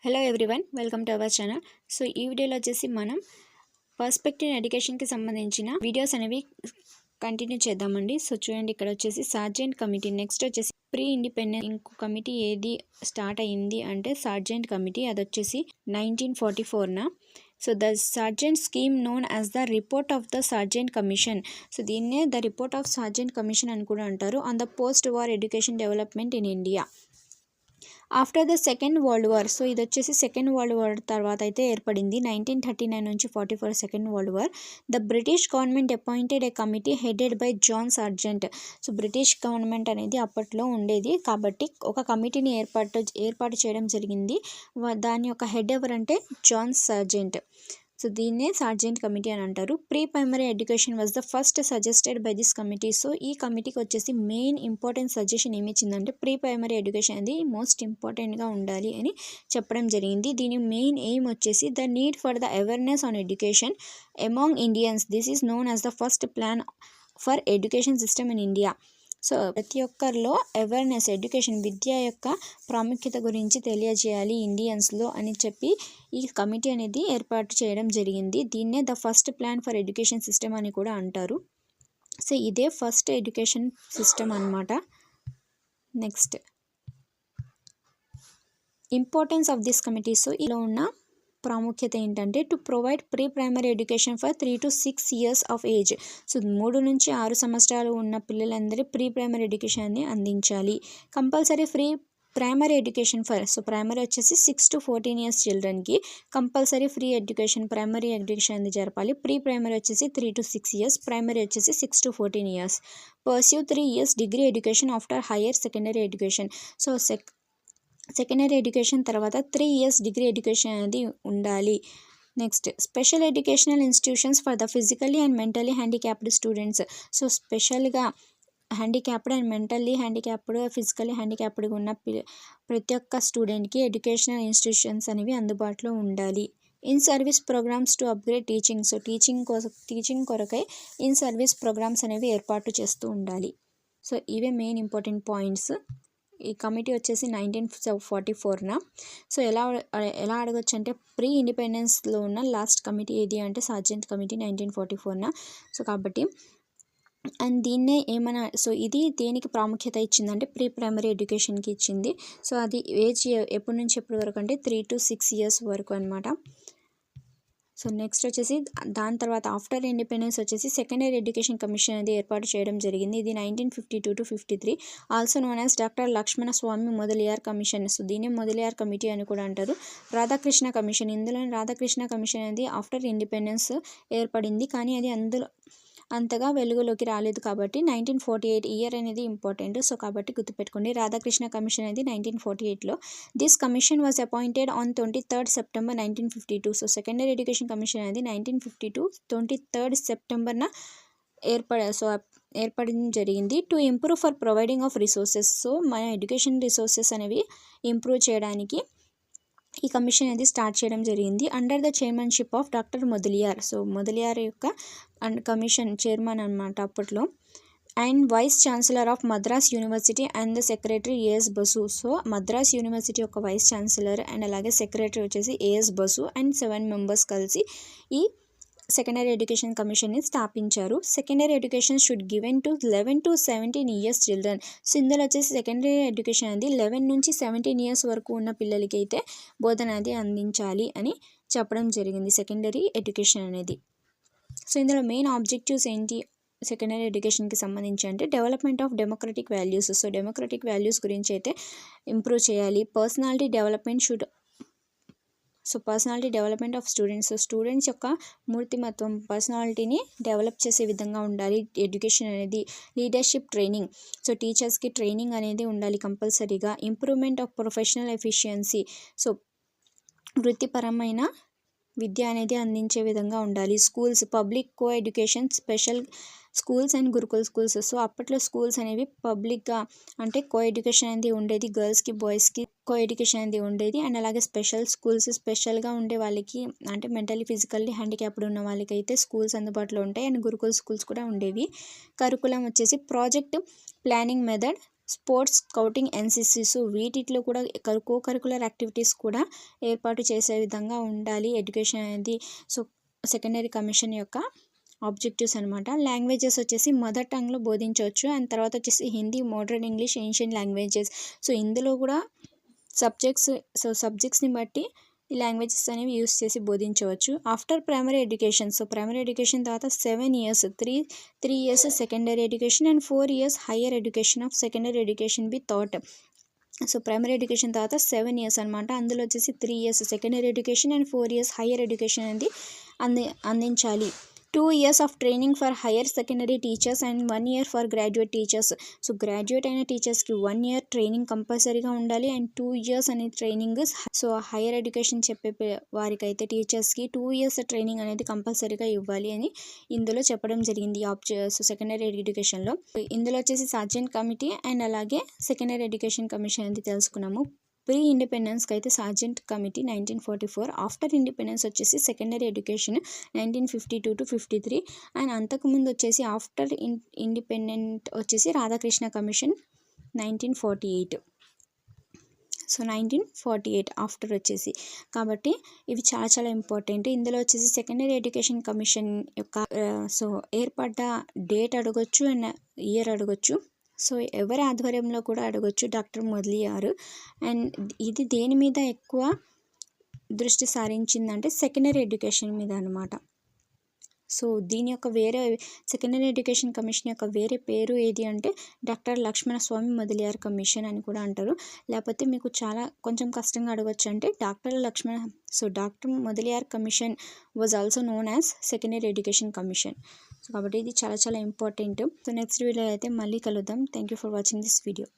Hello everyone, welcome to our channel. So ఈ వీడియోలో వచ్చేసి మనం పర్స్పెక్టివ్ ఎడ్యుకేషన్కి సంబంధించిన వీడియోస్ అనేవి కంటిన్యూ చేద్దామండి. సో చూడండి, ఇక్కడ వచ్చేసి సార్జెంట్ కమిటీ, నెక్స్ట్ వచ్చేసి ప్రీ ఇండిపెండెన్స్ ఇంకో కమిటీ ఏది స్టార్ట్ అయ్యింది అంటే సార్జెంట్ కమిటీ. అది వచ్చేసి 1944న. So the Sargent scheme known as the report of the Sargent commission. So దీన్నే the report of Sargent commission అని కూడా అంటారు. On the post war education development in India after the second world war. So ఇది వచ్చేసి second world war తర్వాత అయితే ఏర్పడింది. 1939 నుంచి 44 second world war. The British government appointed a committee headed by John Sargent. So British government అనేది అప్పట్లో ఉండేది కాబట్టి ఒక కమిటీని ఏర్పాటు చేయడం జరిగింది. దాని యొక్క హెడ్ ఎవరంటే జాన్ సార్జెంట్. సో దీన్నే సార్జెంట్ కమిటీ అని అంటారు. Pre primary education was the first suggested by this committee. So ఈ కమిటీకి వచ్చేసి మెయిన్ ఇంపార్టెంట్ సజెషన్ ఏమి ఇచ్చిందంటే ప్రీ ప్రైమరీ ఎడ్యుకేషన్ అనేది మోస్ట్ ఇంపార్టెంట్గా ఉండాలి అని చెప్పడం జరిగింది. దీని మెయిన్ ఎయిమ్ వచ్చేసి the need for the awareness on education among Indians. This is known as the first plan for education system in India. So ప్రతి ఒక్కరిలో అవేర్నెస్, ఎడ్యుకేషన్, విద్య యొక్క ప్రాముఖ్యత గురించి తెలియజేయాలి ఇండియన్స్లో అని చెప్పి ఈ కమిటీ అనేది ఏర్పాటు చేయడం జరిగింది. దీన్నే the first plan for education system అని కూడా అంటారు. సో ఇదే ఫస్ట్ ఎడ్యుకేషన్ సిస్టమ్ అన్నమాట. Next importance of this committee. So ఇలా ఉన్న ప్రాముఖ్యత ఏంటంటే to provide pre primary education for 3 to 6 years of age. So 3 నుంచి 6 సంవత్సరాలు ఉన్న పిల్లలందరి ప్రీ ప్రైమరీ ఎడ్యుకేషన్ని అందించాలి. Compulsory free primary education for, so primary వచ్చేసి 6 to 14 years చిల్డ్రన్కి compulsory free education, primary education అనేది జరపాలి. ప్రీ ప్రైమరీ వచ్చేసి 3 to 6 years, ప్రైమరీ వచ్చేసి 6 to 14 years. Pursue 3 years degree education after higher secondary education. So secondary education తర్వాత 3 years degree education అనేది ఉండాలి. Next special educational institutions for the physically and mentally handicapped students. So స్పెషల్గా handicapped and mentally handicapped, physically హ్యాండిక్యాప్డ్గా ఉన్న ప్రతి ఒక్క స్టూడెంట్కి educational institutions అనేవి అందుబాటులో ఉండాలి. In service programmes to upgrade teaching. So teaching కొరకై ఇన్ సర్వీస్ ప్రోగ్రామ్స్ అనేవి ఏర్పాటు చేస్తూ ఉండాలి. సో ఇవే మెయిన్ ఇంపార్టెంట్ పాయింట్స్. ఈ కమిటీ వచ్చేసి 1944న. సో ఎలా అడగచ్చు అంటే ప్రీ ఇండిపెండెన్స్లో ఉన్న లాస్ట్ కమిటీ ఏది అంటే సార్జెంట్ కమిటీ 1944న. సో కాబట్టి అండ్ దీన్నే ఏమైనా, సో ఇది దేనికి ప్రాముఖ్యత ఇచ్చిందంటే ప్రీ ప్రైమరీ ఎడ్యుకేషన్కి ఇచ్చింది. సో అది ఏజ్ ఎప్పటి నుంచి ఎప్పటి వరకు అంటే 3 to 6 years వరకు అనమాట. సో నెక్స్ట్ వచ్చేసి దాని తర్వాత ఆఫ్టర్ ఇండిపెండెన్స్ వచ్చేసి సెకండరీ ఎడ్యుకేషన్ కమిషన్ అనేది ఏర్పాటు చేయడం జరిగింది. ఇది 1952 to 53, also known as doctor Lakshmana Swami Mudaliar commission. So దీన్ని మొదలియార్ కమిటీ అని కూడా అంటారు. రాధాకృష్ణ కమిషన్, ఇందులో రాధాకృష్ణ కమిషన్ అనేది ఆఫ్టర్ ఇండిపెండెన్స్ ఏర్పడింది కానీ అది అందులో అంతగా వెలుగులోకి రాలేదు కాబట్టి 1948 ఇయర్ అనేది ఇంపార్టెంట్. సో కాబట్టి గుర్తుపెట్టుకోండి, రాధాకృష్ణ కమిషన్ అనేది 1948లో. This commission was appointed on 23rd September 1952. So secondary education commission అనేది 1952 23rd Septemberన ఏర్పడడం జరిగింది. To improve for providing of resources. So మన ఎడ్యుకేషన్ రిసోర్సెస్ అనేవి ఇంప్రూవ్ చేయడానికి ఈ కమిషన్ అనేది స్టార్ట్ చేయడం జరిగింది. Under the chairmanship of doctor Mudaliar. So Mudaliar యొక్క కమిషన్ చైర్మన్ అన్నమాట అప్పట్లో. And vice chancellor of Madras university and the secretary A S Basu. So Madras university యొక్క వైస్ ఛాన్సలర్ అండ్ అలాగే సెక్రటరీ వచ్చేసి ఏఎస్ బసు అండ్ 7 members కలిసి ఈ సెకండరీ ఎడ్యుకేషన్ కమిషన్ని స్థాపించారు. Secondary education should given to 11 to 17 years children. So ఇందులో వచ్చేసి సెకండరీ ఎడ్యుకేషన్ అనేది 11 నుంచి 17 years వరకు ఉన్న పిల్లలకి అయితే బోధన అది అందించాలి అని చెప్పడం జరిగింది సెకండరీ ఎడ్యుకేషన్ అనేది. సో ఇందులో మెయిన్ ఆబ్జెక్టివ్స్ ఏంటి సెకండరీ ఎడ్యుకేషన్కి సంబంధించి అంటే development of democratic values. So democratic values గురించి అయితే ఇంప్రూవ్ చేయాలి. Personality development personality development of students. So students యొక్క మూర్తిమత్వం, పర్సనాలిటీని డెవలప్ చేసే విధంగా ఉండాలి ఎడ్యుకేషన్ అనేది. Leadership training. సో టీచర్స్కి ట్రైనింగ్ అనేది ఉండాలి కంపల్సరీగా. Improvement of professional efficiency. So వృత్తిపరమైన విద్య అనేది అందించే విధంగా ఉండాలి. Schools, public co education, special schools and Gurukul schools. So అప్పట్లో స్కూల్స్ అనేవి పబ్లిక్గా అంటే కో ఎడ్యుకేషన్ అనేది ఉండేది. గర్ల్స్కి బాయ్స్కి కో ఎడ్యుకేషన్ అనేది ఉండేది. అండ్ అలాగే స్పెషల్ స్కూల్స్, స్పెషల్గా ఉండే వాళ్ళకి అంటే మెంటలీ ఫిజికల్లీ హ్యాండిక్యాప్డ్ ఉన్న వాళ్ళకి అయితే స్కూల్స్ అందుబాటులో ఉంటాయి. అండ్ గురుకుల్ స్కూల్స్ కూడా ఉండేవి. కరికులం వచ్చేసి project planning method sports, scouting, NCC. So వీటిలో కూడా కో కరికులర్ యాక్టివిటీస్ కూడా ఏర్పాటు చేసే విధంగా ఉండాలి ఎడ్యుకేషన్ అనేది. సో సెకండరీ కమిషన్ యొక్క ఆబ్జెక్టివ్స్ అనమాట. లాంగ్వేజెస్ వచ్చేసి మదర్ టంగ్లో బోధించవచ్చు. అండ్ తర్వాత వచ్చేసి Hindi, modern English, ancient languages. So ఇందులో కూడా సబ్జెక్ట్స్ని బట్టి ఈ లాంగ్వేజెస్ అనేవి యూస్ చేసి బోధించవచ్చు. After primary education, so primary education తర్వాత 7 years, 3 years secondary education and 4 years higher education of secondary education be thought. So primary education తర్వాత 7 years అనమాట. అందులో వచ్చేసి 3 years secondary education and 4 years higher education అనేది అందించాలి. 2 years of training for higher secondary teachers and 1 year for graduate teachers. So graduate అయిన టీచర్స్కి 1 year training కంపల్సరీగా ఉండాలి అండ్ 2 years అనే ట్రైనింగ్. సో హయ్యర్ ఎడ్యుకేషన్ చెప్పే వారికైతే టీచర్స్కి 2 years ట్రైనింగ్ అనేది కంపల్సరీగా ఇవ్వాలి అని ఇందులో చెప్పడం జరిగింది. సో సెకండరీ ఎడ్యుకేషన్లో ఇందులో వచ్చేసి సార్జెంట్ కమిటీ అండ్ అలాగే సెకండరీ ఎడ్యుకేషన్ కమిషన్ అనేది తెలుసుకున్నాము. ప్రీ ఇండిపెండెన్స్కి అయితే సార్జెంట్ కమిటీ 1944, ఆఫ్టర్ ఇండిపెండెన్స్ వచ్చేసి సెకండరీ ఎడ్యుకేషన్ 1952 to 53 అండ్ అంతకుముందు వచ్చేసి ఆఫ్టర్ ఇండిపెండెంట్ వచ్చేసి రాధాకృష్ణ కమిషన్ 1948. సో 1948 ఆఫ్టర్ వచ్చేసి. కాబట్టి ఇవి చాలా చాలా ఇంపార్టెంట్. ఇందులో వచ్చేసి సెకండరీ ఎడ్యుకేషన్ కమిషన్ యొక్క సో ఏర్పడ్డ డేట్ అడగొచ్చు అండ్ ఇయర్ అడగొచ్చు. సో ఎవరి ఆధ్వర్యంలో కూడా అడగొచ్చు, డాక్టర్ మొదలియార్. అండ్ ఇది దేని మీద ఎక్కువ దృష్టి సారించిందంటే సెకండరీ ఎడ్యుకేషన్ మీద అనమాట. సో దీని యొక్క వేరే సెకండరీ ఎడ్యుకేషన్ కమిషన్ యొక్క వేరే పేరు ఏది అంటే డాక్టర్ లక్ష్మణస్వామి మొదలియార్ కమిషన్ అని కూడా అంటారు. లేకపోతే మీకు కొంచెం కష్టంగా అడగొచ్చు అంటే doctor Mudaliar commission was also known as secondary education commission. So కాబట్టి ఇది చాలా చాలా ఇంపార్టెంట్. సో నెక్స్ట్ వీడియో అయితే మళ్ళీ కలుద్దాం. Thank you for watching this video.